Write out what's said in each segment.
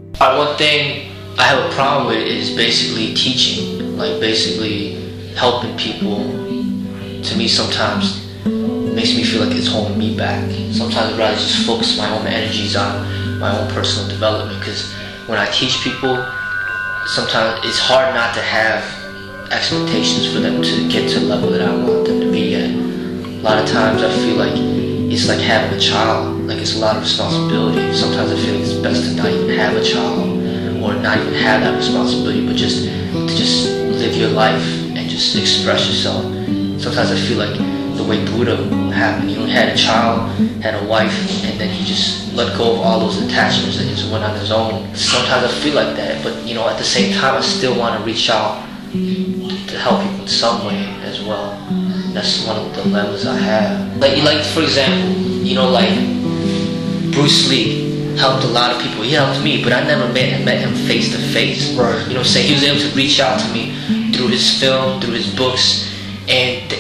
One thing I have a problem with is basically teaching, like basically helping people. To me, sometimes makes me feel like it's holding me back. Sometimes I'd rather just focus my own energies on my own personal development, because when I teach people, sometimes it's hard not to have expectations for them to get to the level that I want them to be at. A lot of times I feel like it's like having a child, like it's a lot of responsibility. Sometimes I feel like it's best to not even have a child, or not even have that responsibility, but just live your life and just express yourself. Sometimes I feel like the way Buddha happened, he had a child, had a wife, and then he just let go of all those attachments and just went on his own. Sometimes I feel like that, but at the same time I still want to reach out to help people in some way as well. That's one of the dilemmas I have. Like for example, like Bruce Lee helped a lot of people. He helped me, but I never met him face to face. Right. He was able to reach out to me through his film, through his books, and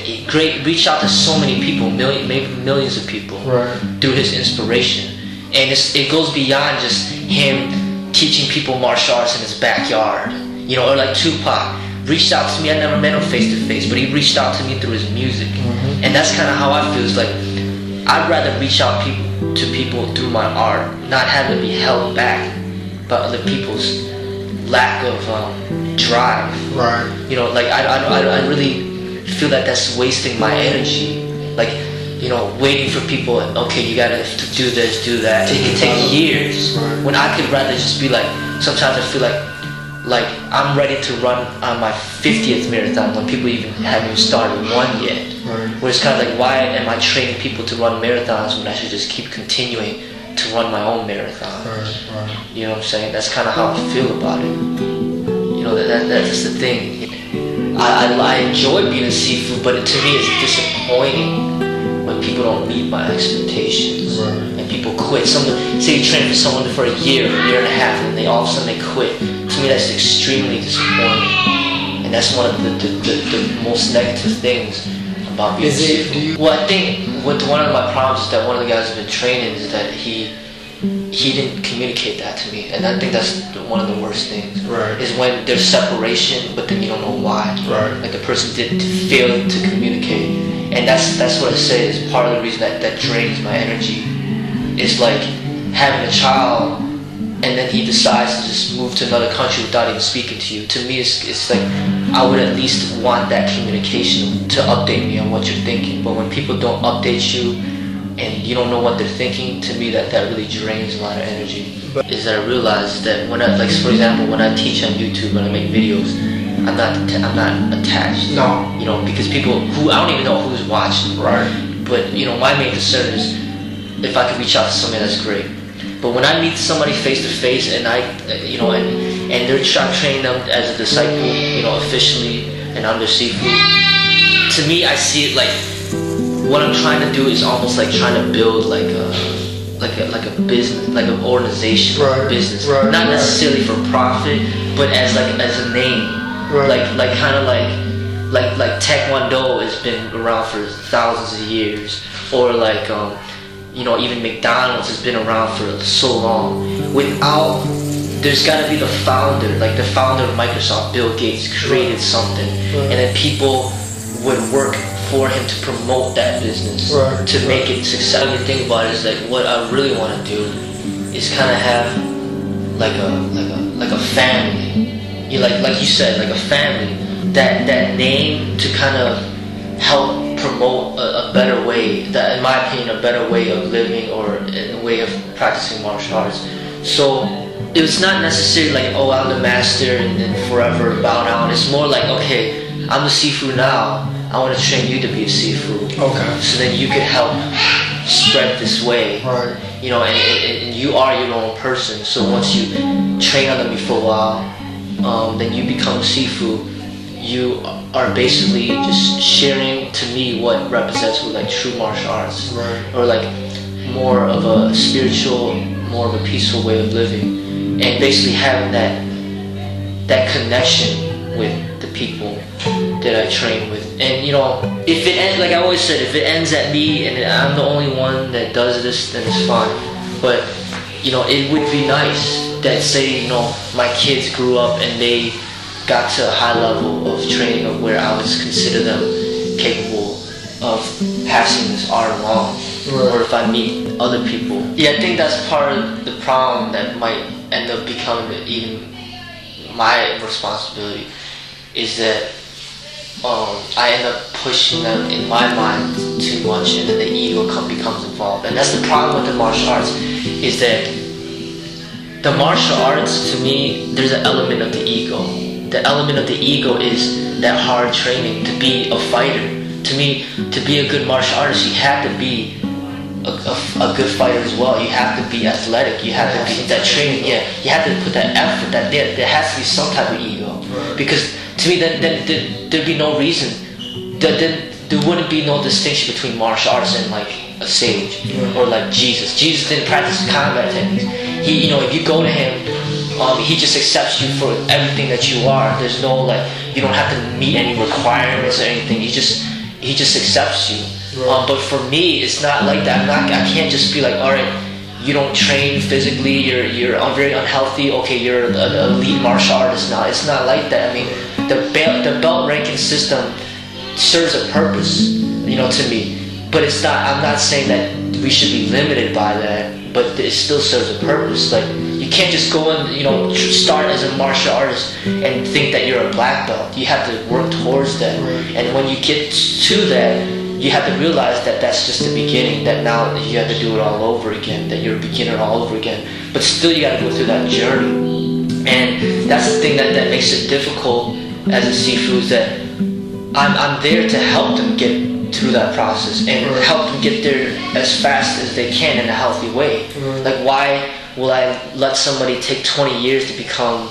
reach out to so many people, maybe millions of people, right, through his inspiration. And it goes beyond just him teaching people martial arts in his backyard. Or like Tupac reached out to me. I never met him face to face, but he reached out to me through his music. Mm-hmm. And that's kind of how I feel. It's like I'd rather reach out to people through my art, not having to be held back by other people's lack of drive. Right. I really feel that that's wasting my energy. Like, waiting for people, okay, you gotta do this, do that. It can take years. Right. When I could rather just be like, sometimes I feel like I'm ready to run on my 50th marathon when people even haven't even started one yet. Right. Where it's kind of like, why am I training people to run marathons when I should just keep continuing to run my own marathon? Right. You know what I'm saying? That's kind of how I feel about it. That's the thing. I enjoy being a Sifu, but to me it's disappointing when people don't meet my expectations. Right. And people quit. Say you train for someone for a year and a half, and all of a sudden they quit. To me, that's extremely disappointing, and that's one of the most negative things about being Sifu. Well, I think one of my problems is that one of the guys I've been training is that he didn't communicate that to me, and I think that's one of the worst things. Right. Is when there's separation, but then you don't know why. Right. Like the person did fail to communicate, and that's what I say is part of the reason that drains my energy. It's like having a child, and then he decides to just move to another country without even speaking to you. To me, it's like I would at least want that communication to update me on what you're thinking. But when people don't update you, and you don't know what they're thinking, to me that really drains a lot of energy. Is that I realize that when for example, when I teach on YouTube, when I make videos, I'm not attached. No. Because people who I don't even know who's watching. Right. But my main concern is if I can reach out to somebody, that's great. But when I meet somebody face to face, and and they're training them as a disciple, officially and under Sifu, to me I see it like what I'm trying to do is almost like trying to build like a business, like an organization, right, business, right, not necessarily for profit, but as a name, right. like Taekwondo has been around for thousands of years, or even McDonald's has been around for so long. There's got to be the founder, like the founder of Microsoft, Bill Gates, created something, and then people would work for him to promote that business, to make it successful. The thing about it is that what I really want to do is kind of have like a family. Like you said, like a family. That name to kind of help promote a better way, that in my opinion a better way of living, or a way of practicing martial arts. So it's not necessarily like, oh, I'm the master and then forever bow down. It's more like, okay, I'm the Sifu now, I want to train you to be a Sifu. Okay. So then you can help spread this way. Right. And you are your own person. So once you train under me for a while, then you become a Sifu. You are basically just sharing to me what represents like true martial arts. Right. Or like more of a spiritual, more of a peaceful way of living. And basically having that connection with the people that I train with. And if it ends, like I always said, if it ends at me and I'm the only one that does this, then it's fine. But you know, it would be nice that, say, you know, my kids grew up and they got to a high level of training of where I would consider them capable of passing this art along. Or if I meet other people. Yeah, I think that's part of the problem that might end up becoming even my responsibility, is that I end up pushing them in my mind too much, and then the ego becomes involved. And that's the problem with the martial arts, is that the martial arts, to me, there's an element of the ego. The element of the ego is that hard training to be a fighter. To me, to be a good martial artist, you have to be a good fighter as well. You have to be athletic. You have to be that training. Yeah, you have to put that effort. That there has to be some type of ego. Because to me, then there'd be no reason. Then there wouldn't be no distinction between martial arts and like a sage or like Jesus. Jesus didn't practice combat techniques. He, you know, if you go to him, he just accepts you for everything that you are. There's no like, you don't have to meet any requirements or anything. He just accepts you. But for me, it's not like that. I can't just be like, all right, you don't train physically, you're very unhealthy, okay, you're an elite martial artist now. It's not like that. I mean, the belt ranking system serves a purpose, you know, to me. But it's not, I'm not saying that we should be limited by that, but it still serves a purpose. Like, you can't just go and, you know, start as a martial artist and think that you're a black belt. You have to work towards that. And when you get to that, you have to realize that that's just the beginning, that now you have to do it all over again, that you're a beginner all over again. But still you got to go through that journey. And that's the thing that makes it difficult as a Sifu, is that I'm there to help them get through that process and help them get there as fast as they can in a healthy way. Like, why will I let somebody take 20 years to become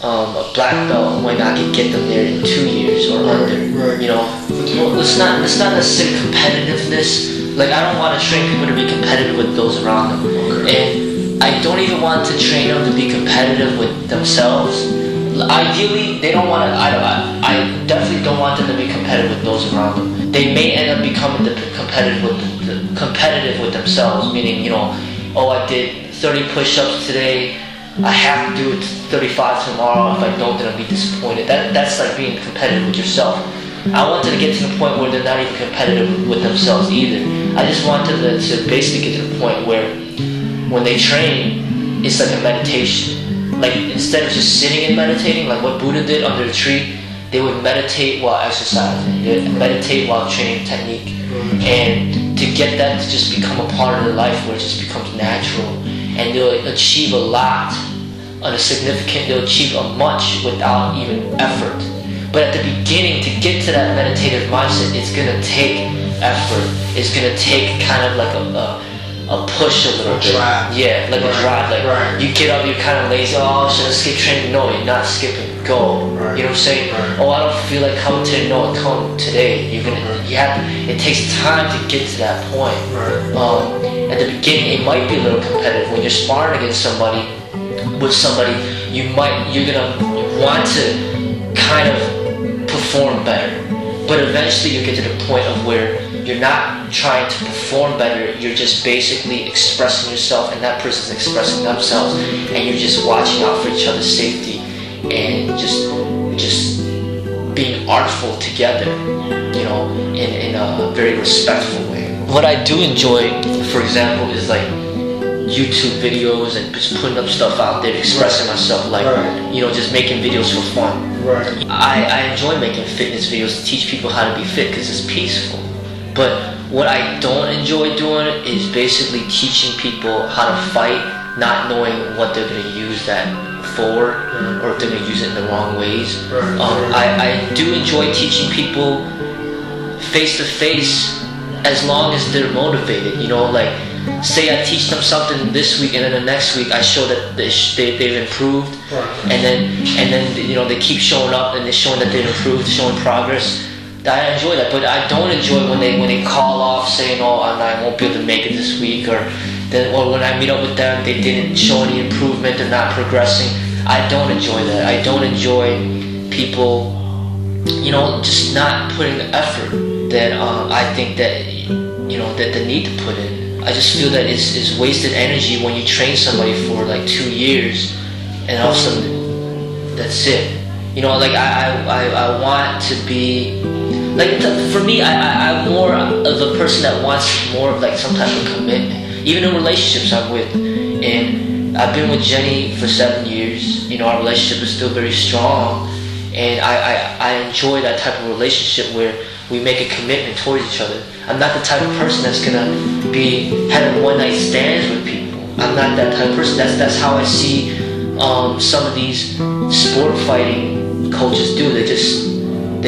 a black belt when I can get them there in 2 years or under? You know, well, it's not necessarily competitiveness. Like, I don't want to train people to be competitive with those around them, and I don't even want to train them to be competitive with themselves. Ideally, they don't want to. I definitely don't want them to be competitive with those around them. They may end up becoming competitive with themselves, meaning, you know, oh, I did 30 push-ups today, I have to do it 35 tomorrow. If I don't, then I'll be disappointed. That's like being competitive with yourself. I want them to get to the point where they're not even competitive with themselves either. I just want them to basically get to the point where when they train, it's like a meditation. Like, instead of just sitting and meditating, like what Buddha did under the tree, they would meditate while exercising. They would meditate while training technique. And to get that to just become a part of their life where it just becomes natural. And they'll achieve a lot, they'll achieve a much without even effort. But at the beginning, to get to that meditative mindset, it's going to take effort. It's going to take kind of like a push a little bit. Drive. Yeah, like a drive. Like, you get up, you're kind of lazy, oh, should I skip training? No, you're not skipping, go. You know what I'm saying? Oh, I don't feel like coming today. No, come today. It takes time to get to that point. At the beginning, it might be a little competitive. When you're sparring against somebody, you're gonna want to kind of perform better. But eventually you get to the point of where you're not trying to perform better, you're just basically expressing yourself and that person's expressing themselves, and you're just watching out for each other's safety and just being artful together, you know, in a very respectful way. What I do enjoy, for example, is like YouTube videos and just putting up stuff out there, expressing myself, like, you know, just making videos for fun. I enjoy making fitness videos to teach people how to be fit because it's peaceful. But what I don't enjoy doing is basically teaching people how to fight, not knowing what they're going to use that for, or if they're going to use it in the wrong ways. I do enjoy teaching people face to face as long as they're motivated, you know, like, say I teach them something this week and then the next week I show that they've improved, and then you know, they keep showing up and they're showing that they've improved, showing progress. I enjoy that. But I don't enjoy when they call off saying, oh, I won't be able to make it this week, or when I meet up with them they didn't show any improvement, they're not progressing. I don't enjoy that. I don't enjoy people, you know, just not putting the effort that I think that, you know, that they need to put in. I just feel that it's wasted energy when you train somebody for like 2 years and all of a sudden that's it. You know, like I want to be like, for me, I'm more of a person that wants more of like some type of commitment, even in relationships I'm with. And I've been with Jenny for 7 years. You know, our relationship is still very strong, and I enjoy that type of relationship where we make a commitment towards each other. I'm not the type of person that's gonna be having one-night stands with people. I'm not that type of person. That's how I see some of these sport fighting coaches do. They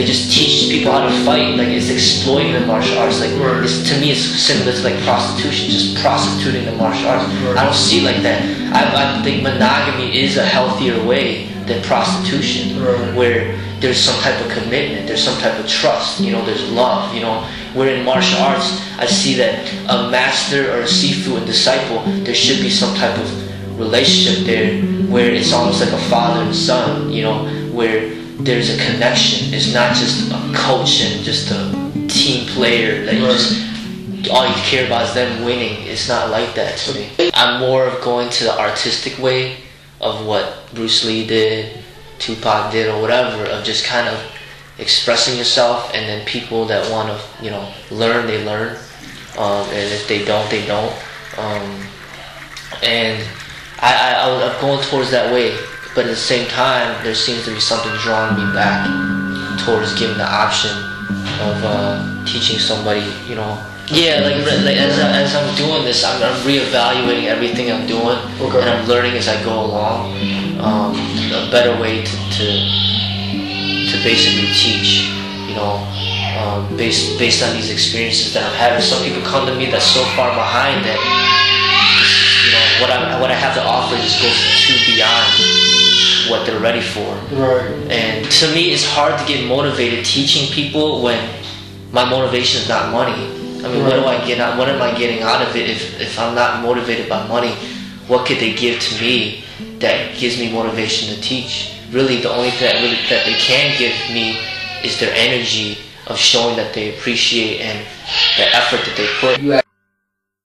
just teach people how to fight. Like, it's exploiting the martial arts. Like, to me, it's similar to like prostitution, just prostituting the martial arts. I don't see it like that. I think monogamy is a healthier way than prostitution, where there's some type of commitment, there's some type of trust, you know, there's love, you know. Where in martial arts, I see that a master or a Sifu and disciple, there should be some type of relationship there, where it's almost like a father and son, you know, where there's a connection. It's not just a coach and just a team player that you just, all you care about is them winning. It's not like that to me. I'm more of going to the artistic way of what Bruce Lee did, Tupac did, or whatever, of just kind of expressing yourself, and then people that want to, you know, learn, they learn, and if they don't, they don't. And I'm going towards that way, but at the same time, there seems to be something drawing me back towards giving the option of teaching somebody, you know. Yeah, like as I'm doing this, I'm reevaluating everything I'm doing, and I'm learning as I go along. A better way to basically teach, you know, based on these experiences that I'm having. Some people come to me that's so far behind that, you know, what I have to offer just goes too beyond what they're ready for. And to me, it's hard to get motivated teaching people when my motivation is not money. I mean, what do I get out? What am I getting out of it if I'm not motivated by money? What could they give to me that gives me motivation to teach? Really, the only thing that they can give me is their energy of showing that they appreciate and the effort that they put.